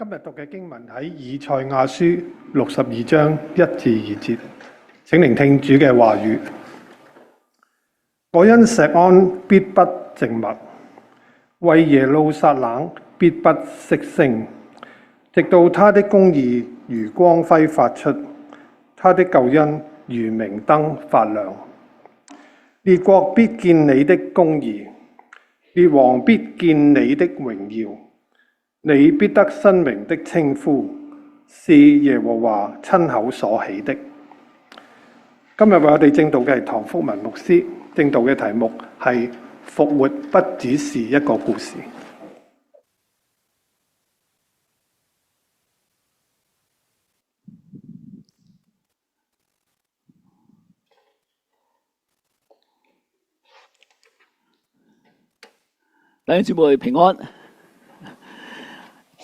今日讀嘅經文喺以賽亞書62章1至2節，請聆聽主嘅話語。我因錫安必不靜默，為耶路撒冷必不息聲，直到他的公義如光輝發出，他的救恩如明燈發亮。列國必見你的公義，列王必見你的榮耀。你必得新名的稱呼，是耶和華親口所起的。今日為我哋證道嘅係唐福文牧師，證道嘅題目係復活不只是一個故事。弟兄姊妹平安。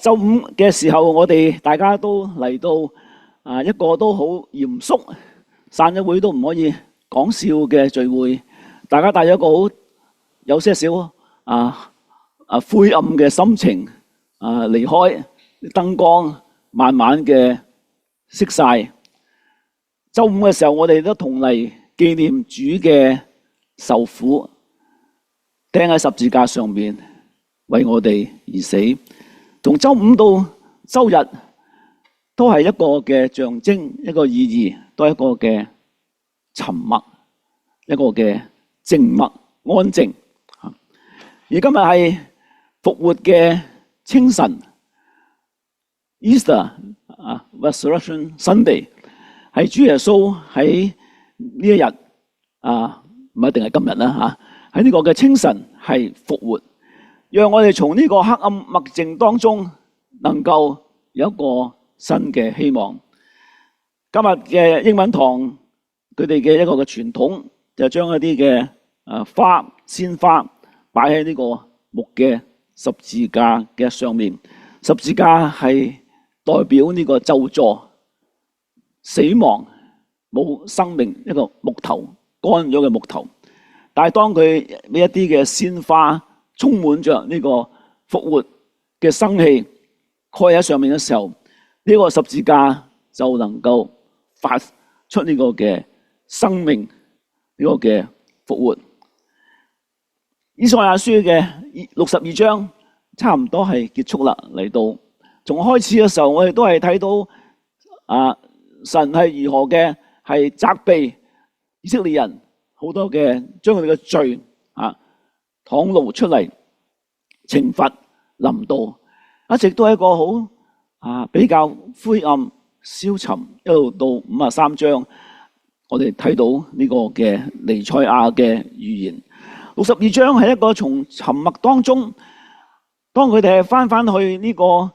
周五嘅時候，我哋大家都嚟到一個都好嚴肅，散咗會都唔可以講笑嘅聚會。大家帶咗一個好有些少灰暗嘅心情離開，燈光慢慢嘅熄晒。周五嘅時候，我哋都同嚟紀念主嘅受苦，釘喺十字架上面為我哋而死。從周五到周日都係一個嘅象徵，一個意義，都係一個嘅沉默，一個嘅靜默安靜。而今日係復活嘅清晨 ，Easter Resurrection Sunday， 係主耶穌喺呢一日唔一定係今日啦喺呢個嘅清晨係復活。讓我哋從呢個黑暗默靜當中，能夠有一個新嘅希望。今日嘅英文堂，佢哋嘅一個嘅傳統，就將一啲嘅鮮花擺喺呢個木嘅十字架嘅上面。十字架係代表呢個咒詛、死亡、冇生命，一個木頭乾咗嘅木頭。但係當佢俾一啲嘅鮮花充滿着呢個復活嘅生氣蓋喺上面嘅時候，呢個十字架就能夠發出呢個嘅生命，呢個嘅復活。以賽亞書嘅62章差唔多係結束啦，嚟到從開始嘅時候，我哋都係睇到神係如何嘅係責備以色列人，好多嘅將佢哋嘅罪袒露出嚟，懲罰臨到，一直都係一個好比較灰暗消沉，一路到53章，我哋睇到呢個嘅彌賽亞嘅預言。62章係一個從沉默當中，當佢哋係翻去呢個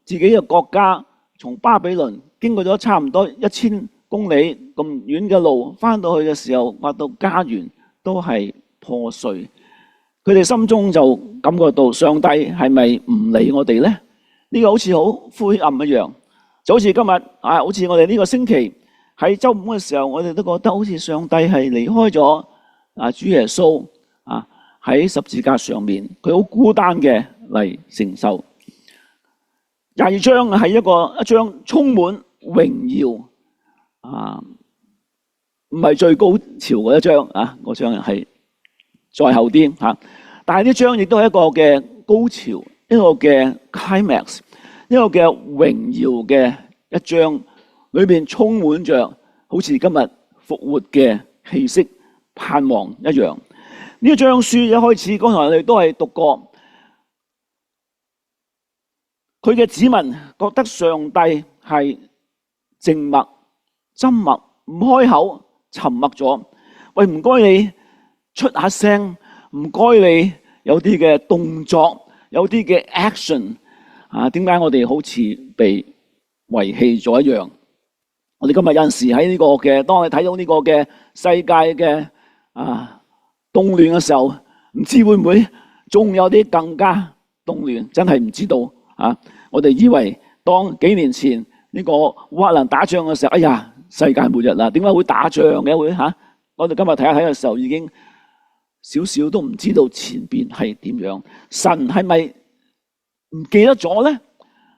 自己嘅國家，從巴比倫經過咗差唔多1000公里咁遠嘅路，翻到去嘅時候，話到家園都係破碎，佢哋心中就感覺到上帝係咪唔理我哋呢？呢個好似好灰暗一樣，就好似今日好似我哋呢個星期喺周五嘅時候，我哋都覺得好似上帝係離開咗主耶穌喺十字架上面，佢好孤單嘅嚟承受。22章係一章充滿榮耀唔係最高潮嗰一章嗰章係再後啲但係呢章亦都係一個嘅高潮，一個嘅 climax， 一個嘅榮耀嘅一章，裏面充滿着好似今日復活嘅氣息、盼望一樣。呢一章書一開始，剛才我哋都係讀過，佢嘅子民覺得上帝係靜默、緘默，唔開口，沉默咗。喂，唔該你出下聲，唔該你有啲嘅動作，有啲嘅 action 點解我哋好似被遺棄咗一樣？我哋今日有陣時喺呢個嘅，當我哋睇到呢個嘅世界嘅動亂嘅時候，唔知會唔會仲有啲更加動亂？真係唔知道我哋以為當幾年前呢個烏克蘭打仗嘅時候，哎呀，世界末日啦！點解會打仗嘅會我哋今日睇一睇嘅時候，已經少少都唔知道前邊係點樣。神係咪唔記得咗咧？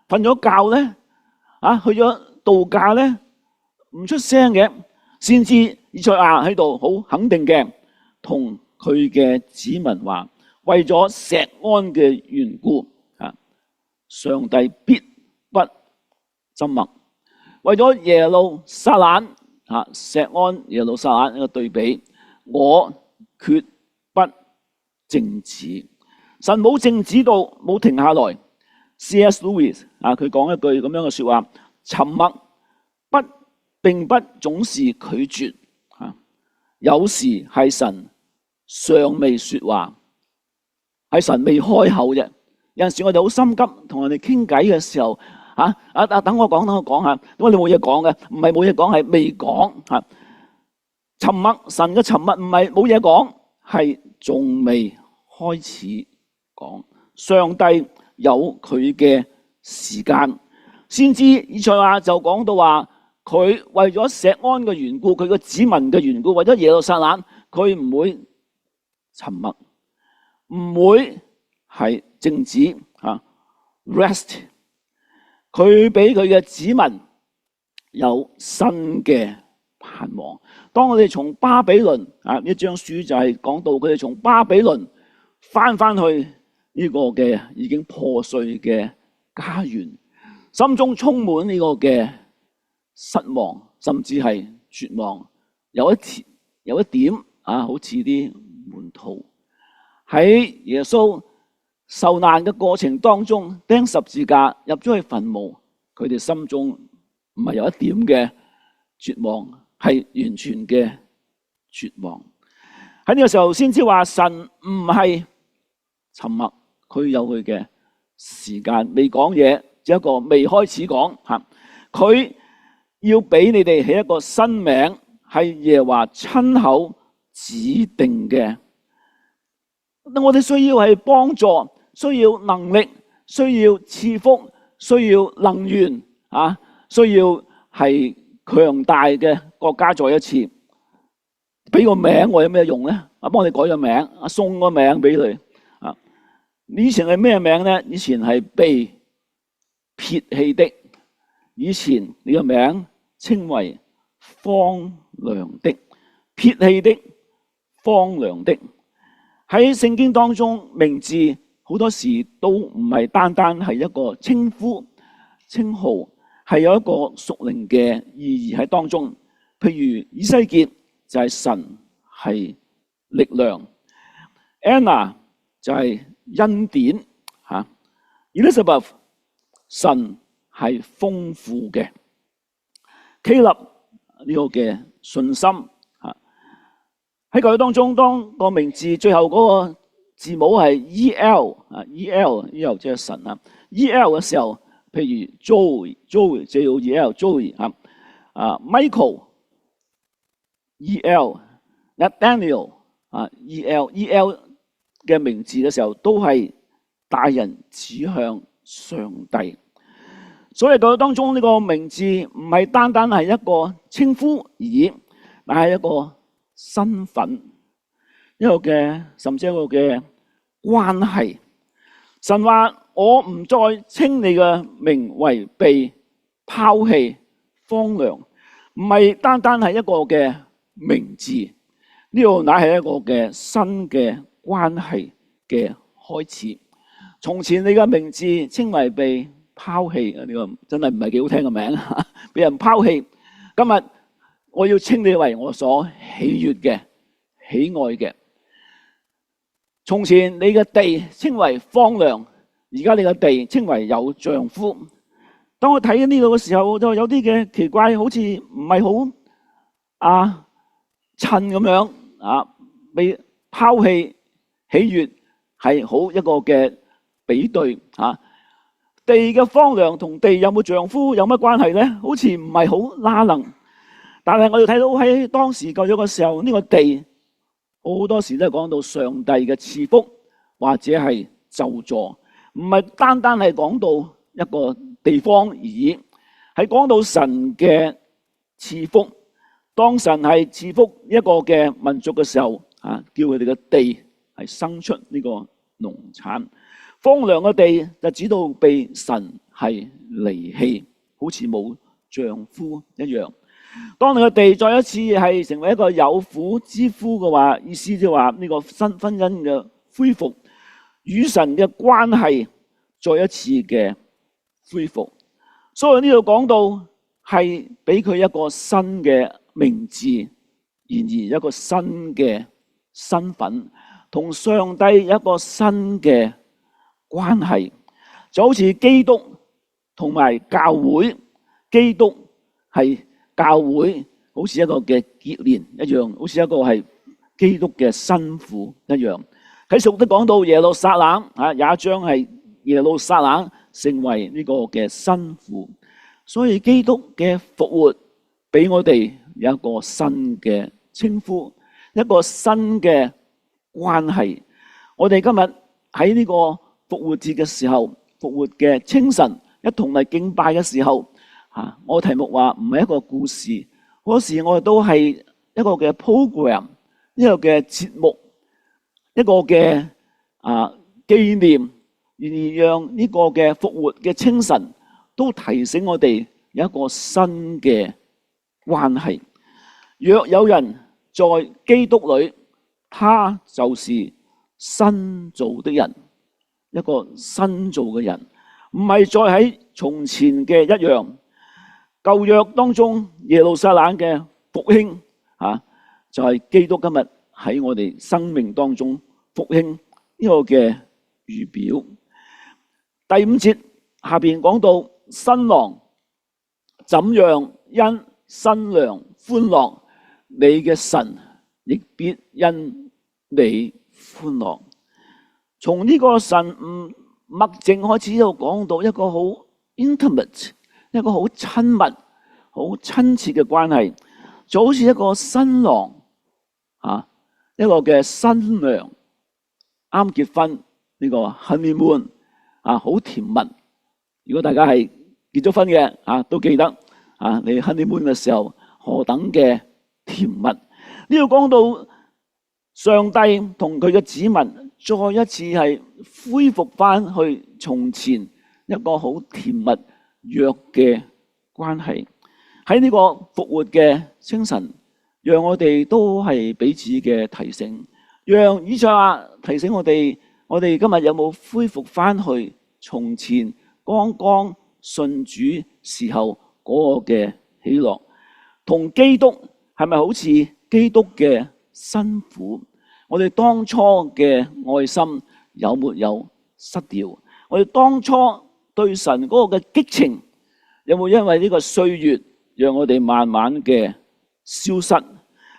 瞓咗覺咧，去咗度假咧，唔出聲嘅，先知以賽亞喺度好肯定嘅，同佢嘅子民話：為咗錫安嘅緣故，上帝必不緘默；為咗耶路撒冷，錫安耶路撒冷一個對比，我決不靜止。神冇靜止到，冇停下來。C.S. Lewis 佢講一句咁樣嘅說話：沉默並不總是拒絕，有時係神尚未說話，係神未開口啫。有陣時我哋好心急，同人哋傾偈嘅時候，等我講下，點解你冇嘢講嘅？唔係冇嘢講，係未講。沉默，神嘅沉默唔係冇嘢講，係仲未開始講。上帝有佢嘅時間，先知以賽亞就講到話，佢為咗錫安嘅緣故，佢個子民嘅緣故，為咗耶路撒冷，佢唔會沉默，唔會係靜止rest。佢俾佢嘅子民有新嘅盼望。當我哋從巴比倫呢張書就係講到佢哋從巴比倫翻去呢個嘅已經破碎嘅家園，心中充滿呢個嘅失望，甚至係絕望。有一點好似啲門徒喺耶穌受難嘅過程當中釘十字架入咗去墳墓，佢哋心中唔係有一點嘅絕望，係完全嘅絕望。喺呢個時候先知話神唔係沉默，佢有佢嘅時間，未講嘢，只一個未開始講。佢要俾你哋起一個新名，係耶和華親口指定嘅。我哋需要係幫助，需要能力，需要賜福，需要能源，需要係強大嘅國家。再一次俾個名我有咩用咧？幫你改個名，送個名俾佢。以前係咩名咧？以前係被撇棄的，以前你個名稱為荒涼的，撇棄的，荒涼的。喺聖經當中，名字好多時都唔係單單係一個稱呼稱號，係有一個屬靈嘅意義喺當中。譬如以西結就係神係力量， Anna 就係恩典，Elizabeth 神係豐富嘅，Caleb 呢個嘅信心。喺舊約當中，當個名字最後嗰個字母係 EL 即係神，EL 嘅時候，譬如 Joey 就要 Joey Michael EL Nathaniel EL 嘅名字嘅時候，都係帶人指向上帝。所以舊約當中呢個名字唔係單單係一個稱呼而已，但係一個身份，一個嘅甚至一個嘅關係。神話我唔再稱你嘅名為被拋棄、荒涼，唔係單單係一個嘅名字，呢個乃係一個嘅新嘅關係嘅開始。從前你嘅名字稱為被拋棄，呢個真係唔係幾好聽嘅名，俾人拋棄。今日我要稱你為我所喜悅嘅、喜愛嘅。從前你嘅地稱為荒涼，而家你嘅地稱為有丈夫。當我睇呢度嘅時候，就有啲嘅奇怪，好似唔係好襯咁樣被拋棄，喜悅係好一個嘅比對。地嘅荒涼同地有冇丈夫有乜關係咧？好似唔係好拉能。但係我哋睇到喺當時舊約嘅時候，呢個地好多時都係講到上帝嘅賜福或者係咒詛，唔係單單係講到一個地方而已，係講到神嘅賜福。當神係賜福一個嘅民族嘅時候，叫佢哋嘅地係生出呢個農產。荒涼嘅地就指到被神係離棄，好似冇丈夫一樣。當你嘅地再一次係成為一個有婦之夫嘅話，意思即係話呢個新婚姻嘅恢復，與神嘅關係再一次嘅恢復。所以呢度講到係俾佢一個新嘅名字，然而一個新嘅身份，同上帝一個新嘅關係，就好似基督同埋教會，基督係教會好似一個嘅結連一樣，好似一個係基督嘅新婦一樣。啟示錄都講到耶路撒冷也將係耶路撒冷成為呢個嘅新婦。所以基督嘅復活俾我哋有一個新嘅稱呼，一個新嘅關係。我哋今日喺呢個復活節嘅時候，復活嘅清晨一同嚟敬拜嘅時候，我題目話唔係一個故事，好多時我哋都係一個嘅 program， 一個嘅節目，一個嘅紀念，而讓呢個嘅復活嘅清晨都提醒我哋有一個新嘅關係。若有人在基督裏，他就是新造的人，一個新造嘅人，唔係再喺從前嘅一樣。舊約當中耶路撒冷嘅復興就係基督今日喺我哋生命當中復興呢個嘅預表。第5節下邊講到新郎怎樣因新娘歡樂，你嘅神亦必因你歡樂。從呢個神默靜開始，就講到一個好 intimate， 一個好親密、好親切嘅關係，就好似一個新郎一個嘅新娘啱結婚呢個 honeymoon 好甜蜜。如果大家係結咗婚嘅都記得你 honeymoon 嘅時候何等嘅甜蜜。呢度講到上帝同佢嘅子民再一次係恢復翻去從前一個好甜蜜約嘅關係。喺呢個復活嘅清晨，讓我哋都係彼此嘅提醒，讓以賽亞提醒我哋今日有冇恢復翻去從前剛剛信主時候嗰個嘅喜樂，同基督係咪好似基督嘅新婦？我哋當初嘅愛心有沒有失掉？我哋當初對神嗰個嘅激情有冇因為呢個歲月讓我哋慢慢嘅消失？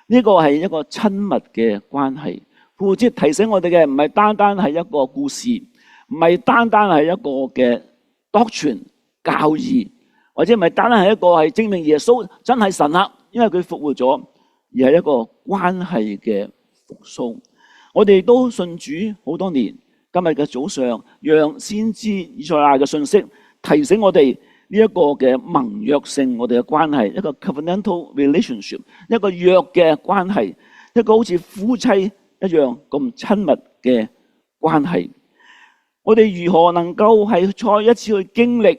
呢個係一個親密嘅關係。復活節提醒我哋嘅唔係單單係一個故事，唔係單單係一個嘅 doctrine 教義，或者唔係單單係一個係證明耶穌真係神啦，因為佢復活咗，而係一個關係嘅復甦。我哋都信主好多年，今日嘅早上讓先知以賽亞嘅信息提醒我哋呢一個嘅盟約性，我哋嘅關係，一個 covenantal relationship， 一個約嘅關係，一個好似夫妻一樣咁親密嘅關係。我哋如何能夠係再一次去經歷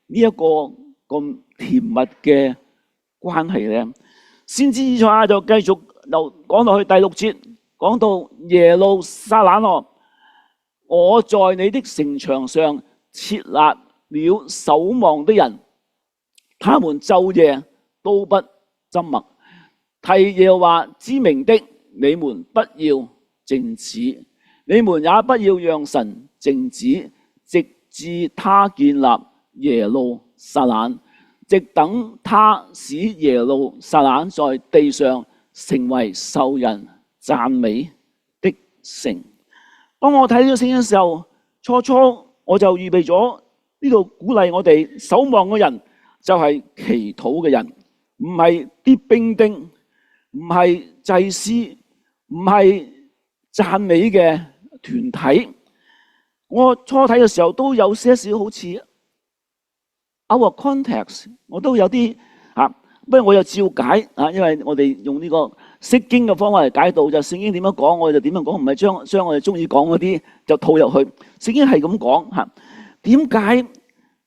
呢一個咁甜蜜嘅關係呢？先知以賽亞就繼續又講落去第6節，講到耶路撒冷，我在你的城牆上設立了守望的人，他們晝夜都不緘默，提耶和華之名的，你們不要靜止，你們也不要讓神靜止，直至他建立耶路撒冷，直等他使耶路撒冷在地上成為受人讚美的城。當我睇呢個聖經嘅時候，初我就預備咗呢度鼓勵我哋守望嘅人就係祈禱嘅人，唔係啲兵丁，唔係祭司，唔係讚美嘅團體。我初睇嘅時候都有些少好似 out of context， 我都有啲不過我又照解因為我哋用呢個釋經嘅方法嚟解讀，就聖經點樣講我哋就點樣講，唔係將我哋中意講嗰啲就套入去。聖經係咁講點解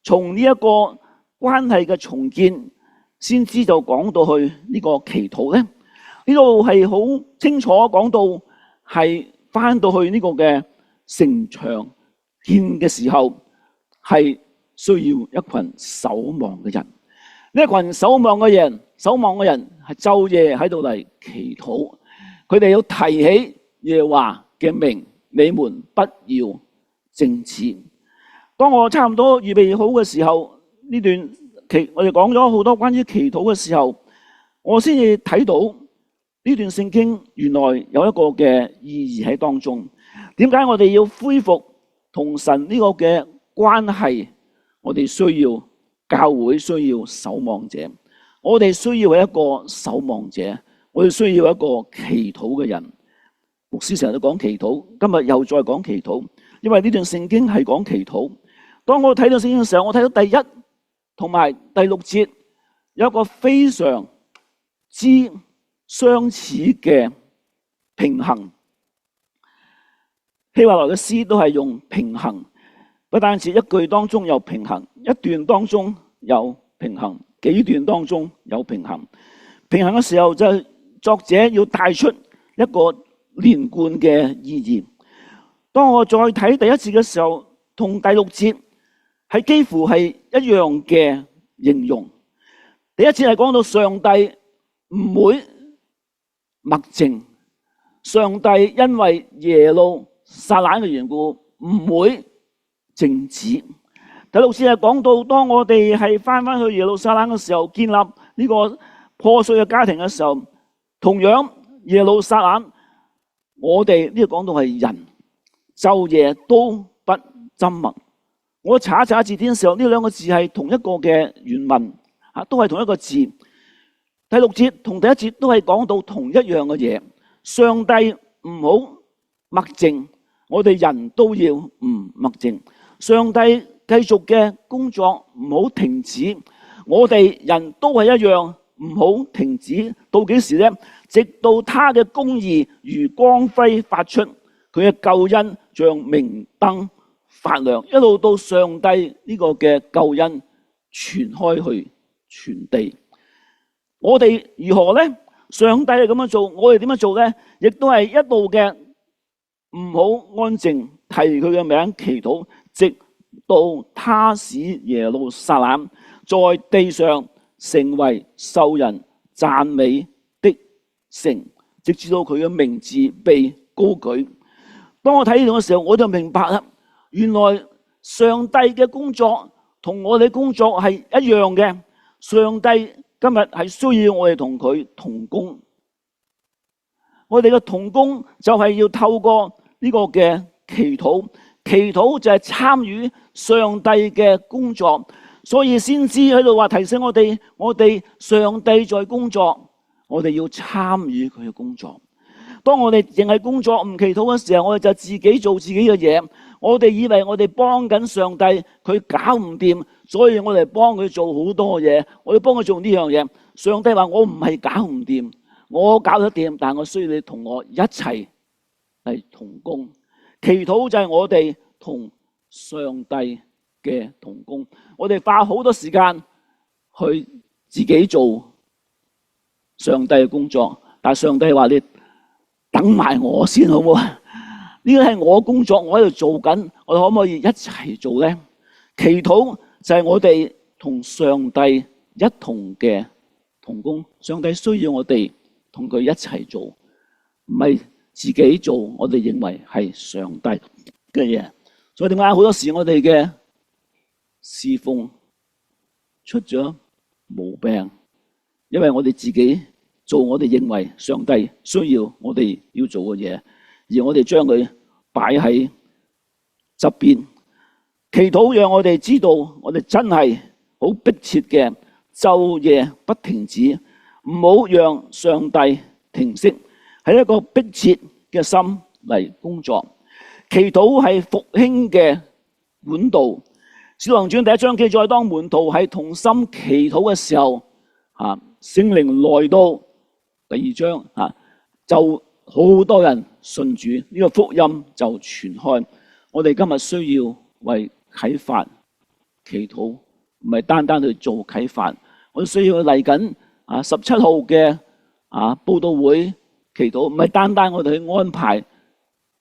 從呢一個關係嘅重建，先知就講到去呢個祈禱咧。呢度係好清楚講到係翻到去呢個嘅城牆建嘅時候，係需要一群守望嘅人。呢一群守望嘅人係晝夜喺度嚟祈禱，佢哋要提起耶和華嘅名，你們不要靜止。當我差唔多預備好嘅時候，呢段我哋講咗好多關於祈禱嘅時候，我先至睇到呢段聖經原來有一個嘅意義喺當中。點解我哋要恢復同神呢個嘅關係？我哋需要教會，需要守望者，我哋需要一個守望者，我哋需要一個祈禱嘅人。牧師成日都講祈禱，今日又再講祈禱，因為呢段聖經係講祈禱。當我睇到聖經嘅時候，我睇到第1同埋第6節有一個非常之相似嘅平衡。希伯來嘅詩都係用平衡，不單止一句當中有平衡，一段當中有平衡，幾段當中有平衡。平衡嘅時候就作者要帶出一個連貫嘅意義。當我再睇第1節嘅時候，同第6節係幾乎係一樣嘅形容。第1節係講到上帝唔會默靜，上帝因為耶路撒冷嘅緣故唔會靜止。第6節係講到當我哋係翻去耶路撒冷嘅時候，建立呢個破碎嘅家庭嘅時候，同樣耶路撒冷，我哋呢個講到係人晝夜都不緘默。我查一查字典嘅時候，呢兩個字係同一個嘅原文，都係同一個字。第6節同第1節都係講到同一樣嘅嘢。上帝唔好默靜，我哋人都要唔默靜。上帝繼續嘅工作唔好停止，我哋人都係一樣唔好停止。到幾時呢？直到他嘅公義如光輝發出，佢嘅救恩像明燈發亮，一路到上帝呢個嘅救恩傳開去全地。我哋如何呢？上帝係咁樣做，我哋點樣做呢？亦都係一路嘅唔好安靜，提佢嘅名祈禱，直到他使耶路撒冷在地上成為受人讚美的城，直至到佢嘅名字被高舉。當我睇呢度嘅時候，我就明白啦，原來上帝嘅工作同我哋工作係一樣嘅。上帝今日係需要我哋同佢同工，我哋嘅同工就係要透過呢個嘅祈禱，祈禱就係參與上帝嘅工作。所以先知喺度話提醒我哋上帝在工作，我哋要參與佢嘅工作。當我哋淨係工作唔祈禱嘅時候，我哋就自己做自己嘅嘢。我哋以為我哋幫緊上帝，佢搞唔掂，所以我哋幫佢做好多嘢，我哋幫佢做呢樣嘢。上帝話我唔係搞唔掂，我搞得掂，但係我需要你同我一齊嚟同工。祈禱就係我哋同上帝嘅同工。我哋花好多時間去自己做上帝嘅工作，但係上帝話你等埋我先好唔好？呢個係我工作，我喺度做緊，我哋可唔可以一齊做呢？祈禱就係我哋同上帝一同嘅同工。上帝需要我哋同佢一齊做，唔係自己做我哋認為係上帝嘅嘢。所以點解好多時我哋嘅侍奉出咗毛病？因為我哋自己做我哋認為上帝需要我哋要做嘅嘢，而我哋將佢擺喺側邊。祈禱讓我哋知道我哋真係好迫切嘅，晝夜不停止，唔好讓上帝停息，係一個迫切嘅心嚟工作。祈禱係復興嘅管道。使徒行傳第1章記載，當門徒係同心祈禱嘅時候，聖靈來到。第2章就好多人信主，呢個福音就傳開。我哋今日需要為啟發祈禱，唔係單單去做啟發。我哋需要嚟緊17號嘅佈道會祈禱，唔係單單我哋去安排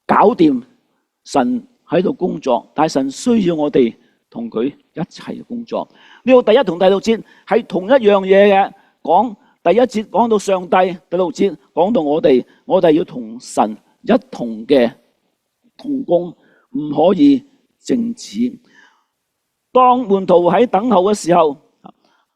搞掂，神喺度工作，但係神需要我哋同佢一齊工作。呢個第一同第六節係同一樣嘢嘅，講第一節講到上帝，第六節講到我哋要同神一同嘅同工，唔可以靜止。當門徒喺等候嘅時候，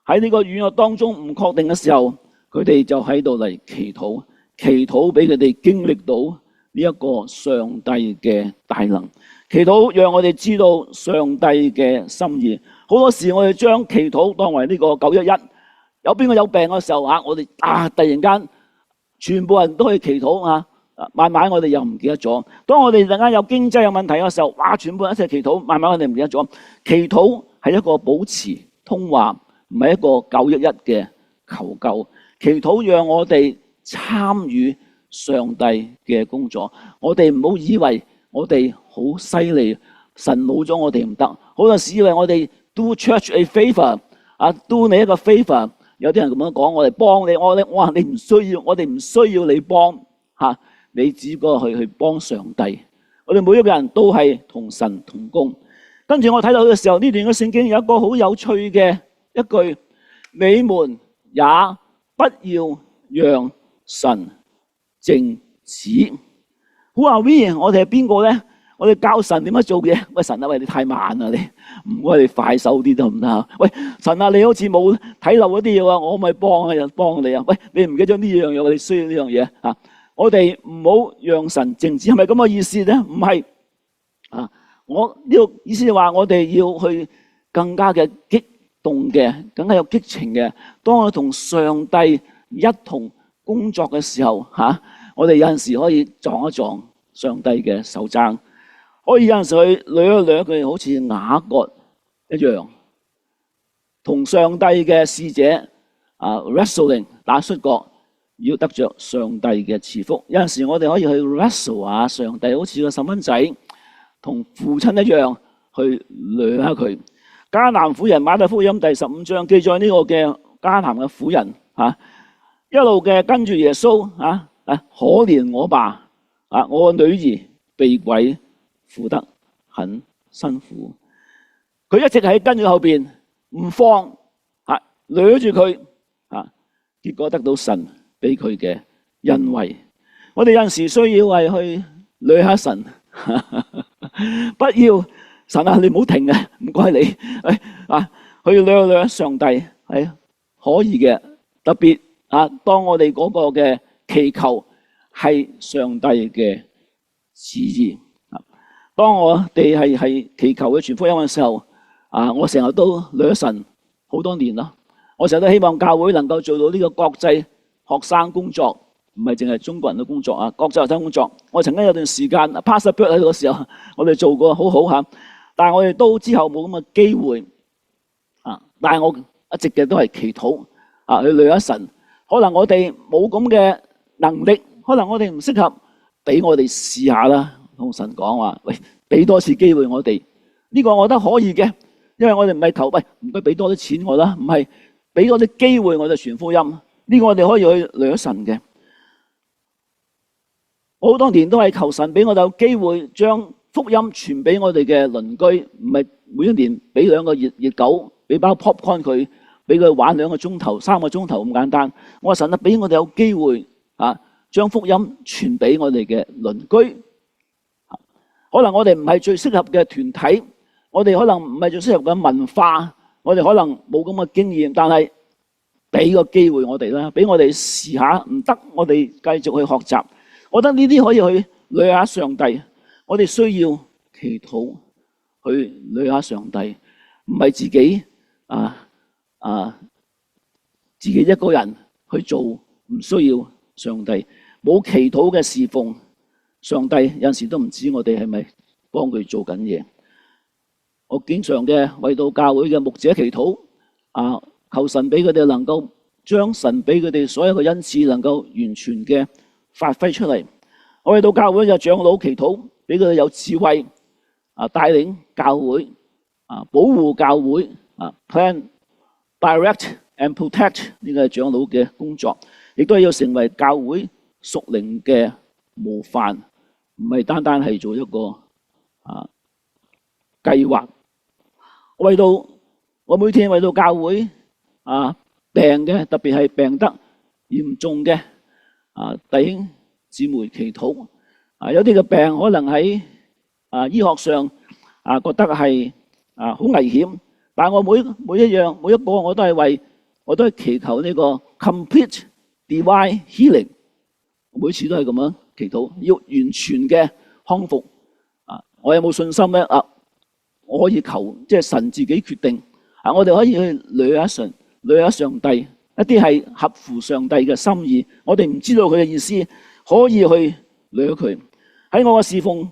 喺呢個軟弱當中唔確定嘅時候，佢哋就喺度嚟祈禱，祈禱俾佢哋經歷到呢一個上帝嘅大能，祈禱讓我哋知道上帝嘅心意。好多時我哋將祈禱當為呢個911，有邊個有病嘅時候我哋突然間全部人都去祈禱慢慢我哋又唔記得咗。當我哋突然間有經濟有問題嘅時候，全部人一齊祈禱，慢慢我哋唔記得咗。祈禱係一個保持通話，唔係一個911嘅求救。祈禱讓我哋參與上帝嘅工作。我哋唔好以為我哋好犀利，神冇咗我哋唔得。好多時以為我哋 do church a favor do 你一個 favor。有啲人咁樣講，我哋幫你，我話你唔需要，我哋唔需要你幫你只不過去幫上帝。我哋每一個人都係同神同工。跟住我睇到嘅時候，呢段嘅聖經有一個好有趣嘅一句：你們也不要讓神靜止。Who are we？我哋係邊個咧？我哋教神點樣做嘢？喂，神喂，你太慢啦，你唔該你快手啲得唔得？喂，神你好似冇睇漏嗰啲嘢我咪幫你啊！喂，你唔記得咗呢樣嘢，你需要呢樣嘢我哋唔好讓神靜止，係咪咁嘅意思咧？唔係我呢個意思係話我哋要去更加嘅激動嘅，更加有激情嘅。當我同上帝一同工作嘅時候我哋有陣時可以撞一撞上帝嘅手踭，可以有陣時去掠一掠佢，好似雅各一樣，同上帝嘅使者wrestling 打摔角，要得着上帝嘅賜福。有陣時我哋可以去 wrestle 下上帝，好似個細蚊仔同父親一樣去掠下佢。迦南婦人，馬太福音第15章記載呢個嘅迦南嘅婦人一路嘅跟住耶穌可憐我吧我個女兒被鬼附得很辛苦。佢一直喺跟住後邊唔放掠住佢結果得到神俾佢嘅恩惠。我哋有陣時需要係去掠下神不要神你唔好停唔該你去掠掠上帝係可以嘅。特別當我哋嗰個嘅祈求係上帝嘅旨意。當我哋係祈求去傳福音嘅時候我成日都掠神好多年啦。我成日都希望教會能夠做到呢個國際學生工作，唔係淨係中國人嘅工作國際學生工作。我曾經有段時間 Pastor Bird 喺度嘅時候，我哋做過好好但係我哋都之後冇咁嘅機會但係我一直嘅都係祈禱去掠下神。可能我哋冇咁嘅能力，可能我哋唔適合，俾我哋試下啦。同神講話，喂，俾多次機會我哋。呢個我覺得可以嘅，因為我哋唔係求，喂，唔該俾多啲錢我啦，唔係俾多啲機會我哋傳福音。呢個我哋可以去掠神嘅。我好多年都係求神俾我哋有機會將福音傳俾我哋嘅鄰居，唔係每一年俾2個熱狗，俾包 popcorn 佢，俾佢玩2個鐘頭、3個鐘頭咁簡單。我話神俾我哋有機會將福音傳俾我哋嘅鄰居。可能我哋唔係最適合嘅團體，我哋可能唔係最適合嘅文化，我哋可能冇咁嘅經驗，但係俾個機會我哋啦，俾我哋試下，唔得我哋繼續去學習。我覺得呢啲可以去掠下上帝。我哋需要祈禱去掠下上帝，唔係自己自己一個人去做，唔需要上帝。冇祈禱嘅侍奉，上帝有陣時都唔知我哋係咪幫佢做緊嘢。我經常嘅為到教會嘅牧者祈禱求神俾佢哋能夠將神俾佢哋所有嘅恩賜能夠完全嘅發揮出嚟。我為到教會嘅長老祈禱，俾佢哋有智慧帶領教會保護教會plan direct and protect 呢個係長老嘅工作，亦都係要成為教會屬靈嘅模範，唔係單單係做一個計劃。我每天為到教會病嘅，特別係病得嚴重嘅弟兄姊妹祈禱。有啲嘅病可能喺醫學上覺得係好危險，但我每一個我都係祈求呢個 complete divine healing， 每次都係咁樣祈禱，要完全嘅康復。我有冇信心咧？我可以求，即係神自己決定。我哋可以去掠下神，掠下上帝，一啲係合乎上帝嘅心意，我哋唔知道佢嘅意思，可以去掠佢。喺我嘅侍奉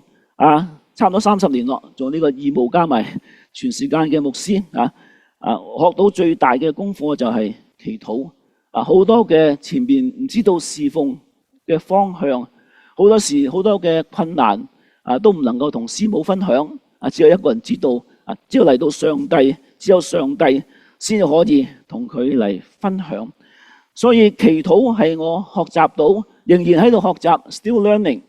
差唔多30年咯，做呢個義務加埋全時間嘅牧師學到最大嘅功課就係祈禱。好多嘅前邊唔知道侍奉嘅方向，好多時好多嘅困難都唔能夠同師母分享，只有一個人知道，只有嚟到上帝，只有上帝先至可以同佢嚟分享。所以祈禱係我學習到，仍然喺度學習 still learning。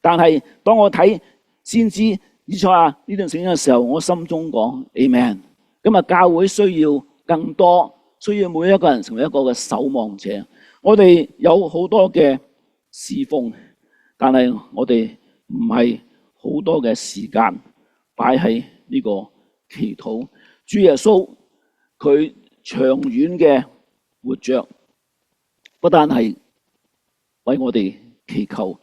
但係當我睇先知以賽亞呢段聖經嘅時候，我心中講 Amen。咁教會需要更多，需要每一個人成為一個嘅守望者。我哋有好多嘅侍奉，但係我哋唔係好多嘅時間擺喺呢個祈禱。主耶穌佢長遠嘅活着，不單係為我哋祈求，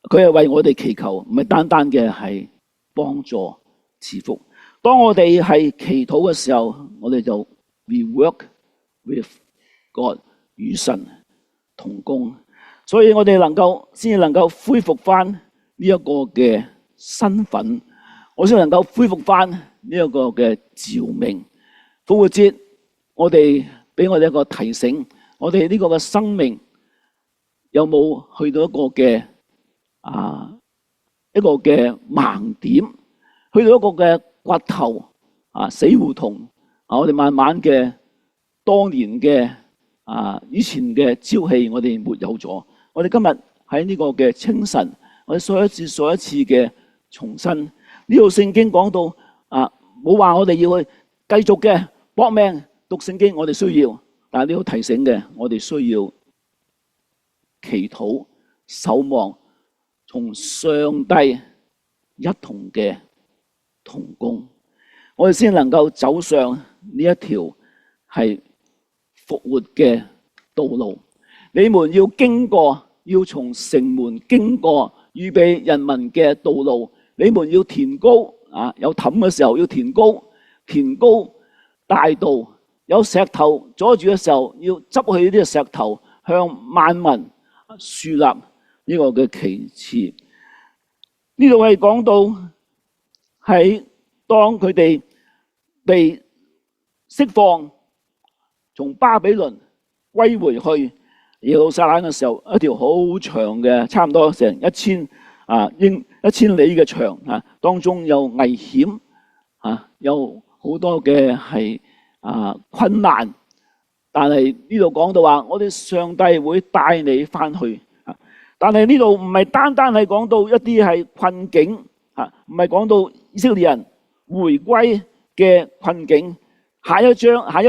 佢係為我哋祈求，唔係單單嘅係幫助賜福。當我哋係祈禱嘅時候，我哋就 we work with God， 與神同工，所以我哋先至能夠恢復翻呢一個嘅身份，我先能夠恢復翻呢一個嘅召命。復活節我哋俾我哋一個提醒，我哋呢個嘅生命有冇去到一個嘅盲點，去到一個嘅骨頭死胡同。我哋慢慢嘅當年嘅以前嘅朝氣我哋沒有咗。我哋今日喺呢個嘅清晨，我哋再一次嘅重申。呢度聖經講到冇話我哋要去繼續嘅搏命讀聖經，我哋需要，但係呢度提醒嘅，我哋需要祈禱守望，同上帝一同嘅同工，我哋先能夠走上呢一條係復活嘅道路。你們要經過，要從城門經過，預備人民嘅道路。你們要填高，有氹嘅時候要填高大道。有石頭阻住嘅時候，要執去呢啲石頭，向萬民樹立呢個嘅旗幟。呢度係講到喺當佢哋被釋放，從巴比倫歸回去耶路撒冷嘅時候，一條好長嘅，差唔多成1000里嘅長，當中有危險，有好多嘅係困難，但係呢度講到話，我哋上帝會帶你翻去。但係呢度唔係單單係講到一啲係困境，唔係講到以色列人回歸嘅困境。下一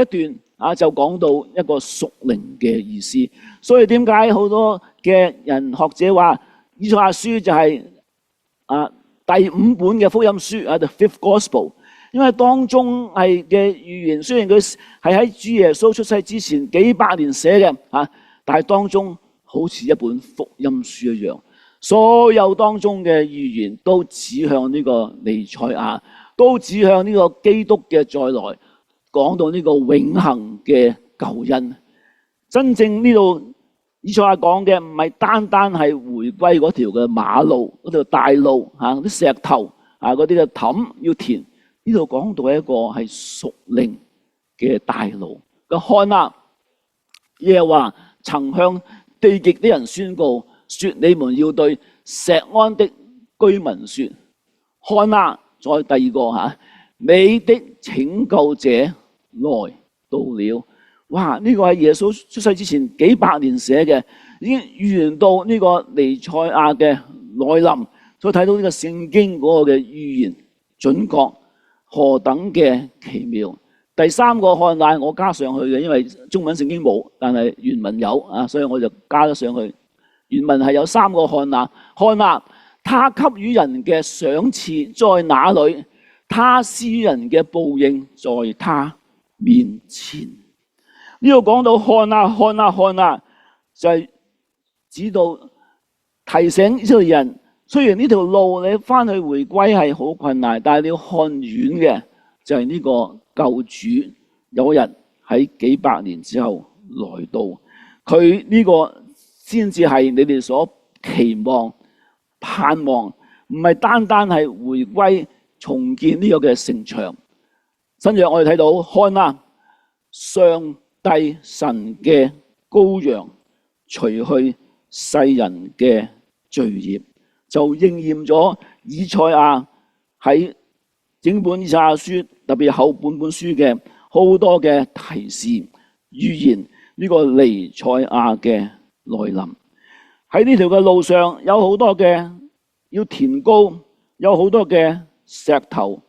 段就講到一個屬靈嘅意思。所以點解好多嘅人學者話以賽亞書就係第5本嘅福音書，the fifth gospel。因為當中係嘅預言，雖然佢係喺主耶穌出世之前幾百年寫嘅，但係當中好似一本福音書一樣，所有當中嘅預言都指向呢個彌賽亞，都指向呢個基督嘅再來，講到呢個永恆嘅救恩。真正呢度以賽亞講嘅唔係單單係回歸嗰條嘅馬路，嗰條大路啲石頭嗰啲嘅氹要填。呢度講到一個係屬靈嘅大路。看啊，耶和華曾向地極的人宣告，說你們要對錫安的居民說，看啊，再第二個你的拯救者來到了。哇！呢個係耶穌出世之前幾百年寫嘅，已經預言到呢個彌賽亞嘅來臨。所以睇到呢個聖經嗰個嘅預言準確，何等嘅奇妙！第三個看哪我加上去嘅，因為中文聖經冇，但係原文有啊，所以我就加咗上去。原文係有三個看哪，看哪，他給予人嘅賞賜在哪裏？他施予人嘅報應在他面前。呢度講到看哪，看哪，看哪，就係指到提醒以色列人，雖然呢條路你翻去回歸係好困難，但係你要看遠嘅就係呢個救主有一日喺幾百年之後來到，佢呢個先至係你哋所期望盼望，唔係單單係回歸重建呢個嘅城牆。新約我哋睇到看哪，上帝神嘅羔羊除去世人嘅罪孽，就應驗咗以賽亞喺整本以賽亞書，特別後半本書嘅好多嘅提示預言呢個彌賽亞嘅來臨。喺呢條嘅路上有好多嘅要填高，有好多嘅石頭，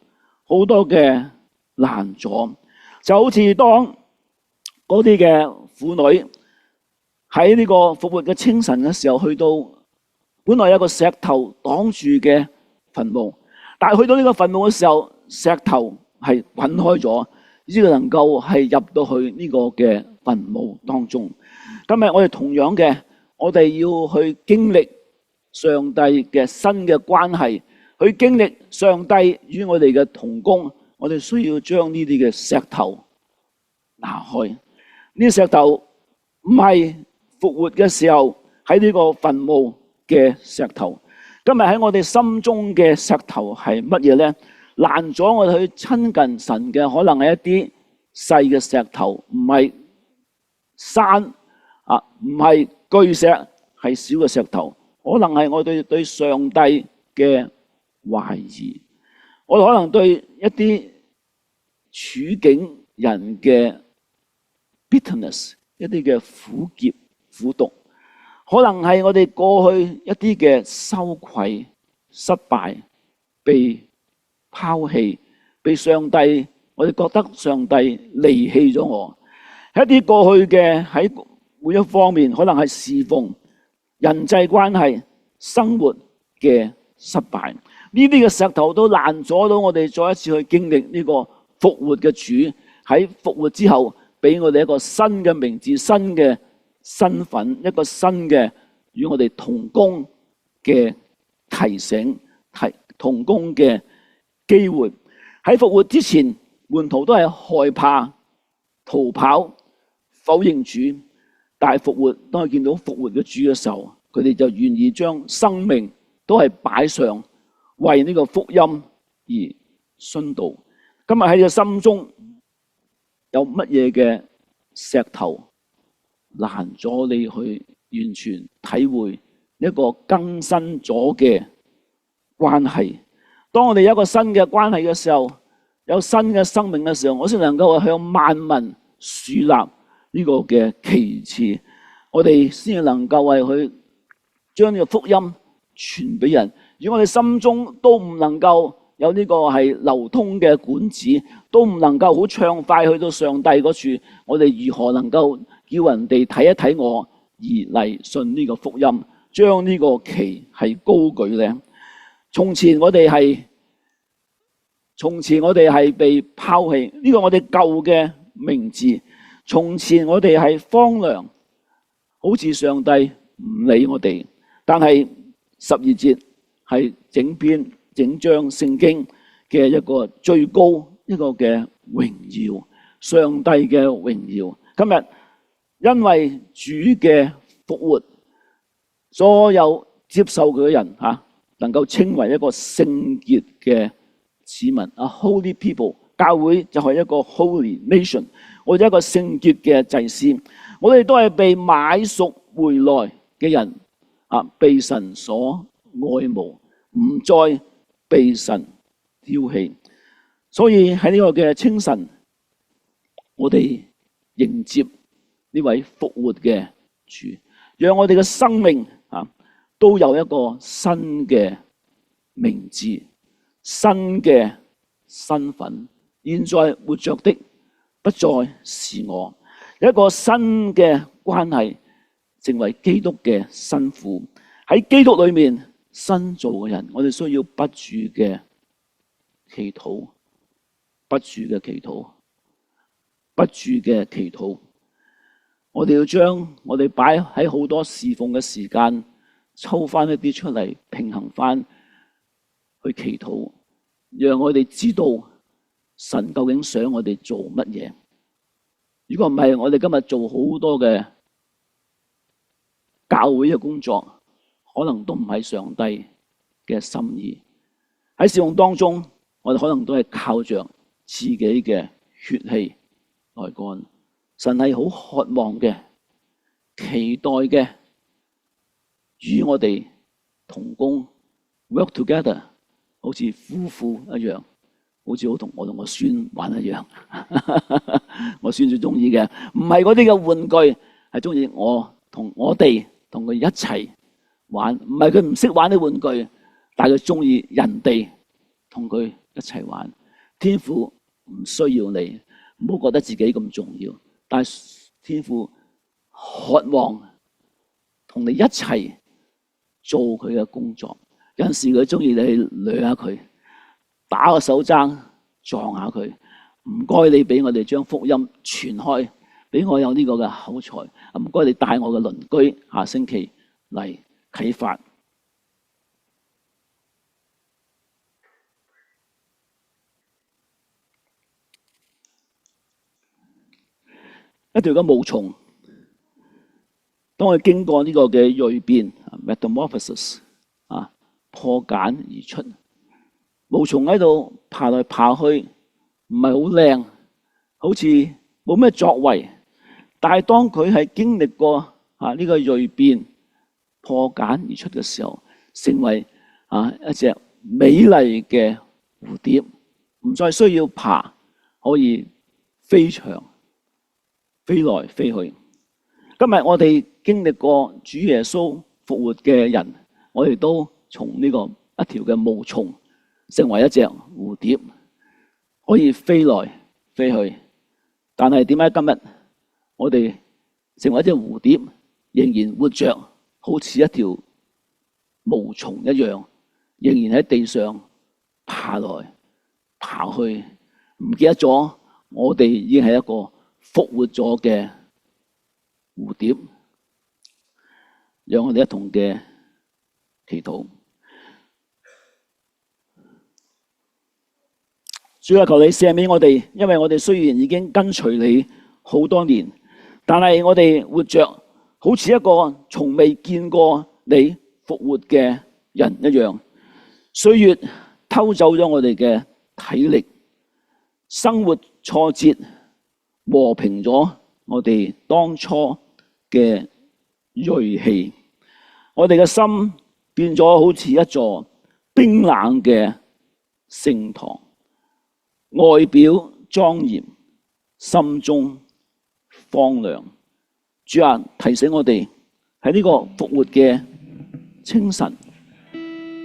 好多嘅攔阻，就好似當嗰啲嘅婦女喺呢個復活嘅清晨嘅時候，去到本來有個石頭擋住嘅墳墓，但係去到呢個墳墓嘅時候，石頭係滾開咗，以致能夠係入到去呢個嘅墳墓當中。今日我哋同樣嘅，我哋要去經歷上帝嘅新嘅關係，去經歷上帝與我哋嘅同工，我哋需要將呢啲嘅石頭拿開。呢啲石頭唔係復活嘅時候喺呢個墳墓嘅石頭，今日喺我哋心中嘅石頭係乜嘢呢？攔咗我哋去親近神嘅，可能係一啲細嘅石頭，唔係山啊，唔係巨石，係小嘅石頭，可能係我哋對上帝嘅懷疑，我哋可能對一啲處境人嘅 bitterness， 一啲嘅苦澀苦毒，可能係我哋過去一啲嘅羞愧失敗，被拋棄，被上帝，我哋覺得上帝離棄咗我。一啲過去嘅喺每一方面，可能係侍奉、人際關係、生活嘅失敗，呢啲嘅石頭都攔阻到我哋再一次去經歷呢個復活嘅主喺復活之後俾我哋一個新嘅名字、新嘅身份、一個新嘅與我哋同工嘅提醒、同工嘅機會。喺復活之前，門徒都係害怕、逃跑、否認主，但係復活，當佢見到復活嘅主嘅時候，佢哋就願意將生命都係擺上，為呢個福音而殉道。今日喺你嘅心中有乜嘢嘅石頭攔咗你去完全體會一個更新咗嘅關係？當我哋有一個新嘅關係嘅時候，有新嘅生命嘅時候，我先能夠向萬民樹立呢個嘅旗幟，我哋先至能夠為佢將呢個福音傳俾人。如果我哋心中都唔能夠有呢個係流通嘅管子，都唔能夠好暢快去到上帝嗰處，我哋如何能夠叫人哋睇一睇我而嚟信呢個福音，將呢個旗係高舉呢？從前我哋係被拋棄，呢個我哋舊嘅名字。從前我哋係荒涼，好似上帝唔理我哋。但係12節係整章聖經嘅一個最高一個嘅榮耀，上帝嘅榮耀。今日因為主嘅復活，所有接受佢嘅人能夠稱為一個聖潔嘅子民，a holy people。教會就係一個 holy nation， 我哋一個聖潔嘅祭司，我哋都係被買贖回來嘅人，被神所愛慕，唔再被神丟棄。所以喺呢個嘅清晨，我哋迎接呢位復活嘅主，讓我哋嘅生命都有一個新嘅名字、新嘅身份。現在活着的不再是我，有一個新嘅關係，成為基督嘅新婦。喺基督裏面新造嘅人，我哋需要不住嘅祈禱，不住嘅祈禱，不住嘅祈禱。我哋要將我哋擺喺好多侍奉嘅時間，抽翻一啲出嚟，平衡翻去祈禱，讓我哋知道神究竟想我哋做乜嘢。如果唔係，我哋今日做好多嘅教會嘅工作，可能都唔係上帝嘅心意。喺侍奉當中，我哋可能都係靠着自己嘅血氣來幹。神係好渴望嘅、期待嘅，與我哋同工 work together， 好似夫婦一樣，好似我同我孫玩一樣。我孫最中意嘅唔係嗰啲嘅玩具，係中意我哋同佢一齊玩。唔係佢唔識玩啲玩具，但係佢中意人哋同佢一齊玩。天父唔需要你，唔好覺得自己咁重要。但係天父渴望同你一齊做佢嘅工作。有陣時佢中意你掠下佢，打個手踭撞下佢。唔該你俾我哋將福音傳開，俾我有呢個嘅口才。唔該你帶我嘅鄰居下星期嚟啟發。一條嘅毛蟲，當佢經過呢個嘅蛻變 metamorphosis 破繭而出，毛蟲喺度爬來爬去，唔係好靚，好似冇咩作為。但係當佢係經歷過呢個蛻變破繭而出嘅時候，成為一隻美麗嘅蝴蝶，唔再需要爬，可以飛翔。飛來飛去。今日我哋經歷過主耶穌復活嘅人，我哋都從呢個一條嘅毛蟲成為一隻蝴蝶，可以飛來飛去。但係點解今日我哋成為一隻蝴蝶，仍然活着，好似一條毛蟲一樣，仍然喺地上爬來爬去，唔記得咗我哋已經係一個復活咗嘅蝴蝶。讓我哋一同嘅祈禱。主啊，求你赦免我哋，因為我哋雖然已經跟隨你好多年，但係我哋活着好似一個從未見過你復活嘅人一樣。歲月偷走咗我哋嘅體力，生活挫折磨平咗我哋當初嘅銳氣，我哋嘅心變咗好似一座冰冷嘅聖堂，外表莊嚴，心中荒涼。主啊，提醒我哋喺呢個復活嘅清晨，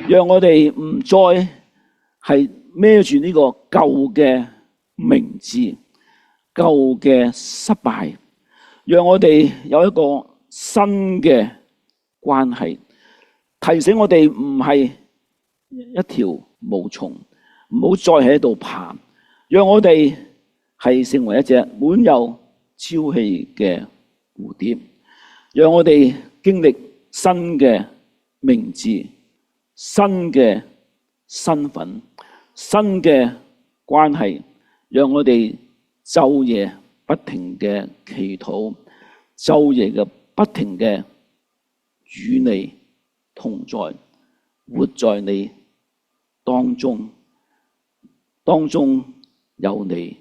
讓我哋唔再係孭住呢個舊嘅名字、舊嘅失敗，讓我哋有一個新嘅關係。提醒我哋唔係一條毛蟲，唔好再喺度爬，讓我哋係成為一隻滿有朝氣嘅蝴蝶，讓我哋經歷新嘅名字、新嘅身份、新嘅關係，讓我哋晝夜不停嘅祈禱，晝夜嘅不停嘅與你同在，活在你當中，當中有你，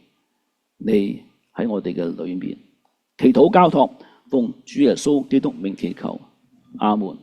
你喺我哋嘅裏面。祈禱交託，奉主耶穌基督名祈求，阿門。